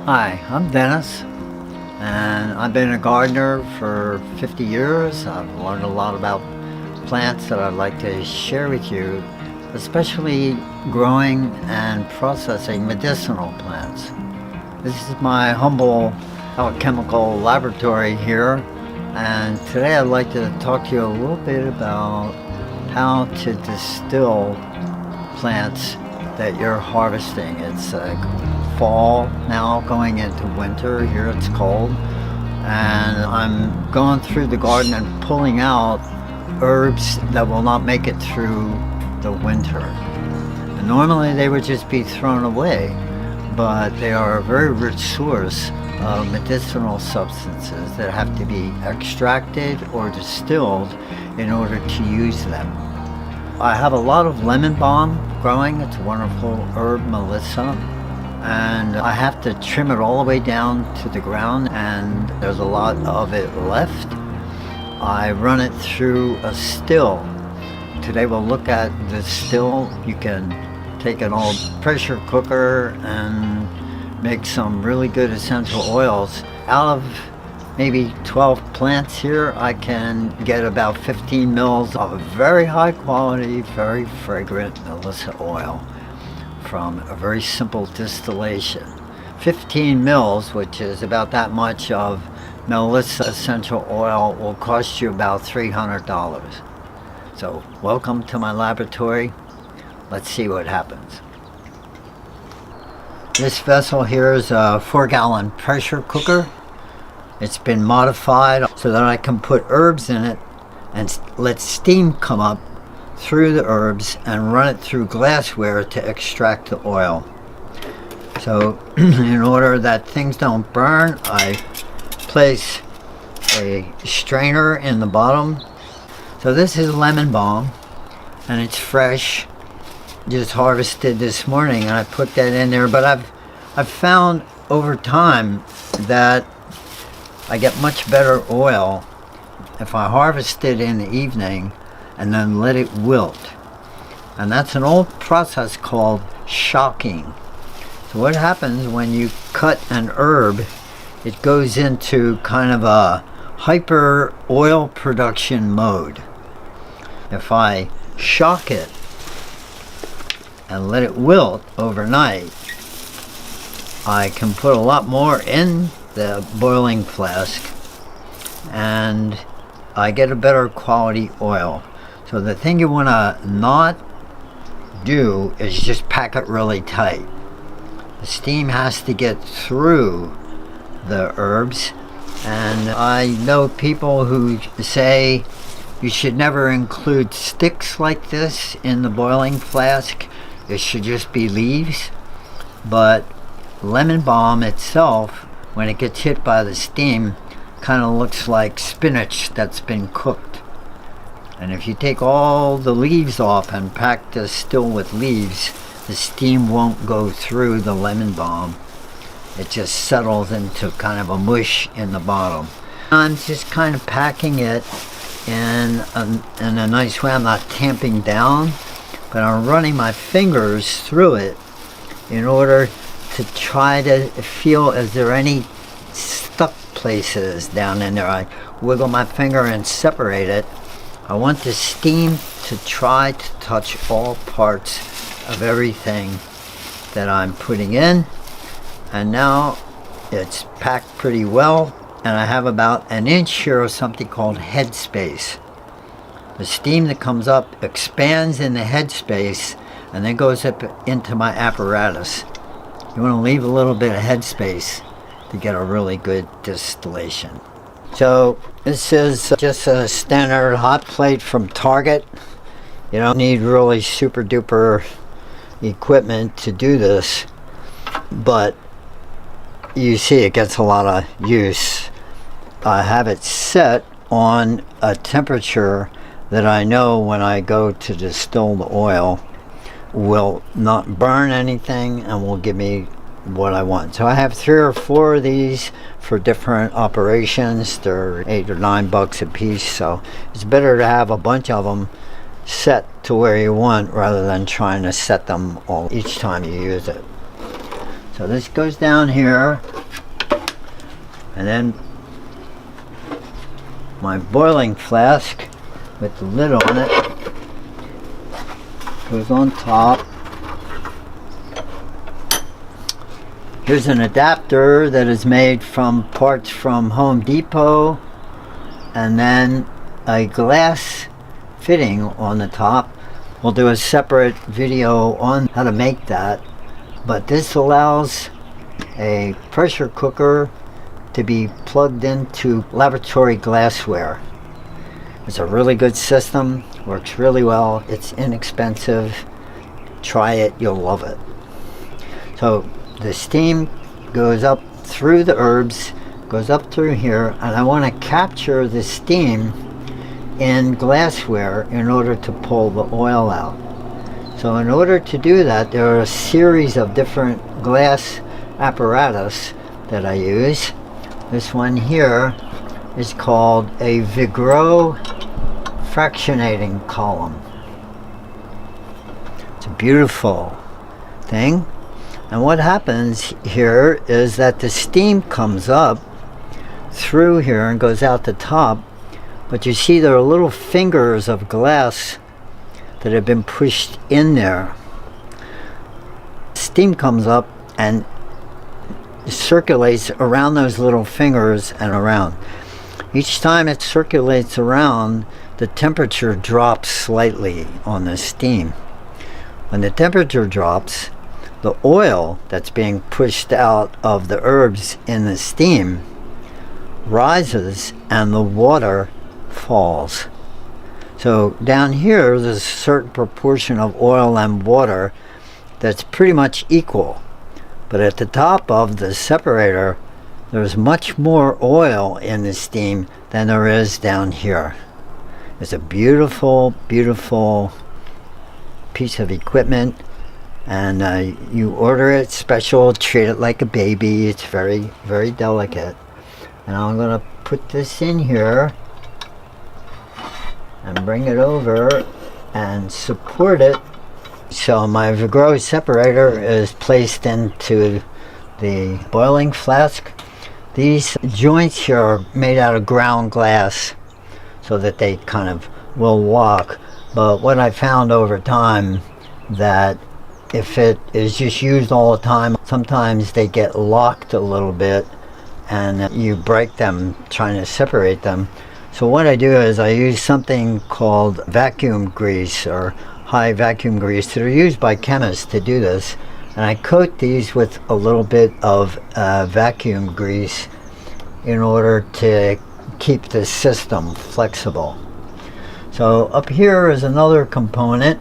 Hi, I'm Dennis, and I've been a gardener for 50 years. I've learned a lot about plants that I'd like to share with you, especially growing and processing medicinal plants. This is my humble alchemical laboratory here, and today I'd like to talk to you a little bit about how to distill plants that you're harvesting. It's fall now, going into winter. Here it's cold, and I'm going through the garden and pulling out herbs that will not make it through the winter. And normally they would just be thrown away, but they are a very rich source of medicinal substances that have to be extracted or distilled in order to use them. I have a lot of lemon balm growing. It's a wonderful herb, Melissa, and I have to trim it all the way down to the ground, and there's a lot of it left. I run it through a still. Today we'll look at the still. You can take an old pressure cooker and make some really good essential oils. Out of maybe 12 plants here, I can get about 15 mils of very high quality, very fragrant Melissa oil from a very simple distillation. 15 mils, which is about that much of Melissa essential oil, will cost you about $300. So welcome to my laboratory. Let's see what happens. This vessel here is a 4-gallon pressure cooker. It's been modified so that I can put herbs in it and let steam come up through the herbs and run it through glassware to extract the oil. So in order that things don't burn, I place a strainer in the bottom. So this is lemon balm, and it's fresh, just harvested this morning, and I put that in there. But I've found over time that I get much better oil if I harvest it in the evening and then let it wilt. And that's an old process called shocking. So what happens when you cut an herb, it goes into kind of a hyper oil production mode. If I shock it and let it wilt overnight, I can put a lot more in the boiling flask and I get a better quality oil. So the thing you want to not do is just pack it really tight. The steam has to get through the herbs, and I know people who say you should never include sticks like this in the boiling flask. It should just be leaves. But lemon balm itself, when it gets hit by the steam, kind of looks like spinach that's been cooked. And if you take all the leaves off and pack this still with leaves, the steam won't go through the lemon balm. It just settles into kind of a mush in the bottom. I'm just kind of packing it in a nice way. I'm not tamping down, but I'm running my fingers through it in order to try to feel, is there any stuck places down in there. I wiggle my finger and separate it. I want the steam to try to touch all parts of everything that I'm putting in. And now it's packed pretty well, and I have about an inch here of something called headspace. The steam that comes up expands in the headspace and then goes up into my apparatus. You want to leave a little bit of headspace to get a really good distillation. So this is just a standard hot plate from Target. You don't need really super duper equipment to do this, but you see it gets a lot of use. I have it set on a temperature that I know when I go to distill the oil will not burn anything and will give me what I want. So I have 3 or 4 of these for different operations. They're $8 or $9 a piece, so it's better to have a bunch of them set to where you want rather than trying to set them all each time you use it. So this goes down here, And then my boiling flask with the lid on it goes on top. Here's an adapter that is made from parts from Home Depot, and then a glass fitting on the top. We'll do a separate video on how to make that, but this allows a pressure cooker to be plugged into laboratory glassware. It's a really good system, works really well, it's inexpensive. Try it, you'll love it. So the steam goes up through the herbs, goes up through here, and I want to capture the steam in glassware in order to pull the oil out. So in order to do that, there are a series of different glass apparatus that I use. This one here is called a Vigro fractionating column. It's a beautiful thing. And what happens here is that the steam comes up through here and goes out the top, but you see there are little fingers of glass that have been pushed in there. Steam comes up and circulates around those little fingers and around. Each time it circulates around, the temperature drops slightly on the steam. When the temperature drops, the oil that's being pushed out of the herbs in the steam rises and the water falls. So down here there's a certain proportion of oil and water that's pretty much equal, but at the top of the separator there's much more oil in the steam than there is down here. It's a beautiful, beautiful piece of equipment, and you order it special, treat it like a baby. It's very, very delicate. And I'm going to put this in here and bring it over and support it. So my Vigro separator is placed into the boiling flask. These joints here are made out of ground glass so that they kind of will walk. But what I found over time, that if it is just used all the time, sometimes they get locked a little bit and you break them trying to separate them. So what I do is I use something called vacuum grease or high vacuum grease that are used by chemists to do this, and I coat these with a little bit of vacuum grease in order to keep the system flexible. So up here is another component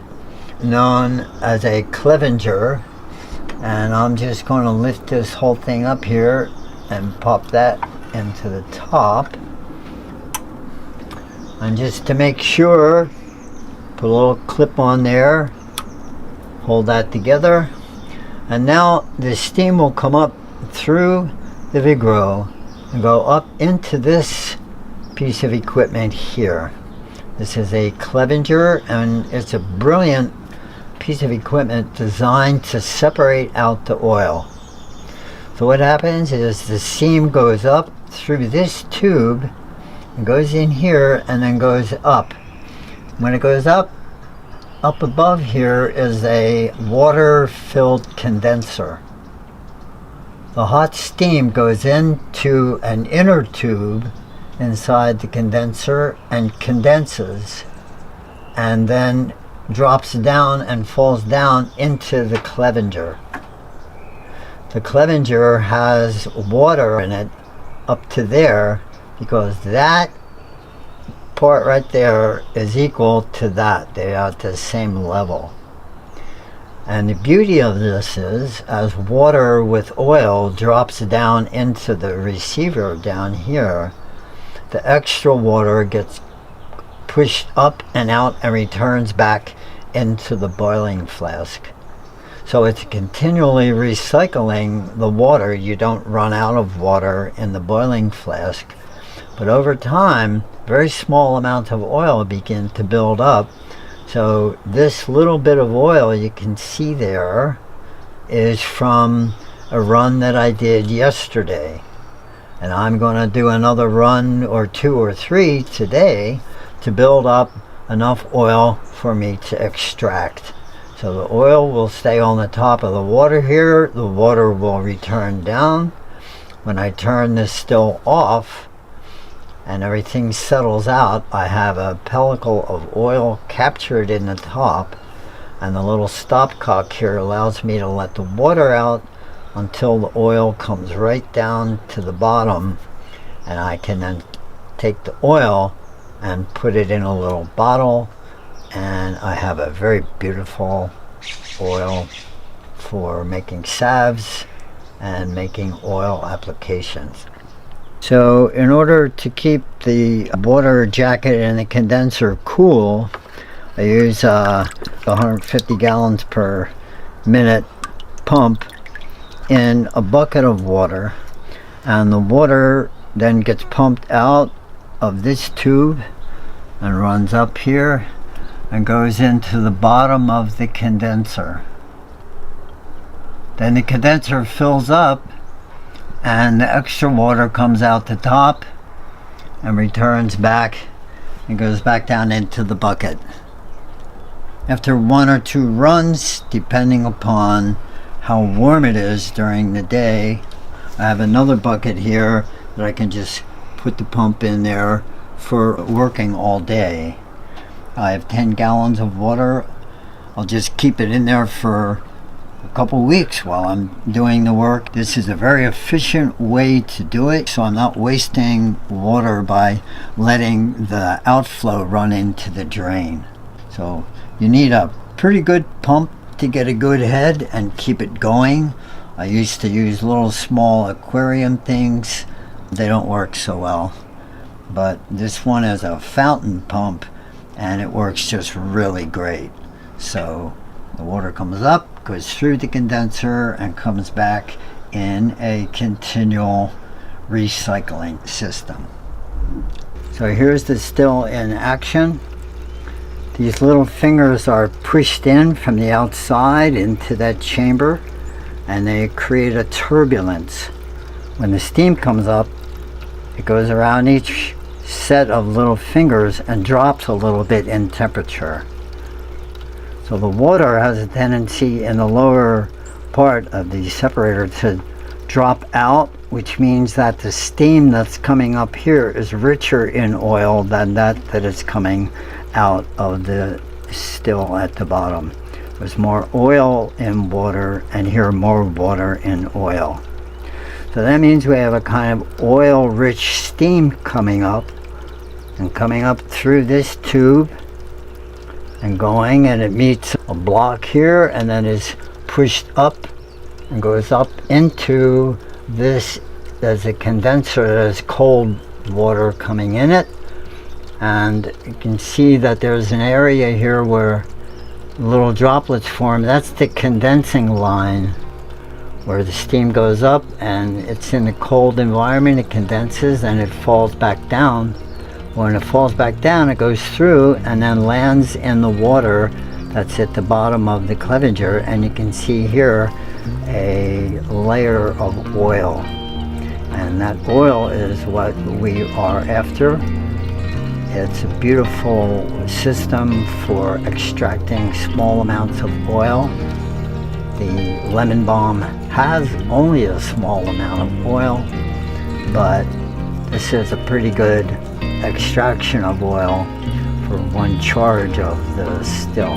known as a clevenger, and I'm just going to lift this whole thing up here and pop that into the top. And just to make sure, put a little clip on there, hold that together, and now the steam will come up through the Vigro and go up into this piece of equipment here. This is a clevenger, and it's a brilliant piece of equipment designed to separate out the oil. So what happens is the steam goes up through this tube and goes in here and then goes up. When it goes up above here is a water-filled condenser. The hot steam goes into an inner tube inside the condenser and condenses, and then drops down and falls down into the clevenger. The clevenger has water in it up to there, because that part right there is equal to that. They are at the same level. And the beauty of this is, as water with oil drops down into the receiver down here, the extra water gets pushed up and out and returns back into the boiling flask. So it's continually recycling the water. You don't run out of water in the boiling flask. But over time, very small amounts of oil begin to build up. So this little bit of oil you can see there is from a run that I did yesterday. And I'm going to do another run or 2 or 3 today to build up enough oil for me to extract. So the oil will stay on the top of the water here. The water will return down. When I turn this still off and everything settles out, I have a pellicle of oil captured in the top, and the little stopcock here allows me to let the water out until the oil comes right down to the bottom, and I can then take the oil and put it in a little bottle, and I have a very beautiful oil for making salves and making oil applications. So in order to keep the water jacket and the condenser cool, I use a 150 gallons per minute pump in a bucket of water, and the water then gets pumped out of this tube and runs up here and goes into the bottom of the condenser. Then the condenser fills up and the extra water comes out the top and returns back and goes back down into the bucket. After 1 or 2 runs, depending upon how warm it is during the day, I have another bucket here that I can just put the pump in there for working all day. I have 10 gallons of water. I'll just keep it in there for a couple weeks while I'm doing the work. This is a very efficient way to do it, so I'm not wasting water by letting the outflow run into the drain. So you need a pretty good pump to get a good head and keep it going. I used to use little small aquarium things. They don't work so well, but this one is a fountain pump and it works just really great. So the water comes up, goes through the condenser, and comes back in a continual recycling system. So here's the still in action. These little fingers are pushed in from the outside into that chamber, and they create a turbulence. When the steam comes up, it goes around each set of little fingers and drops a little bit in temperature. So the water has a tendency in the lower part of the separator to drop out, which means that the steam that's coming up here is richer in oil than that is coming out of the still at the bottom. There's more oil in water, and here more water in oil. So that means we have a kind of oil-rich steam coming up, and coming up through this tube and going, and it meets a block here and then is pushed up and goes up into this. There's a condenser that has cold water coming in it, and you can see that there's an area here where little droplets form. That's the condensing line where the steam goes up, and it's in a cold environment, it condenses and it falls back down. When it falls back down, it goes through and then lands in the water that's at the bottom of the clevenger, and you can see here a layer of oil, and that oil is what we are after. It's a beautiful system for extracting small amounts of oil. The lemon balm has only a small amount of oil, but this is a pretty good extraction of oil for one charge of the still.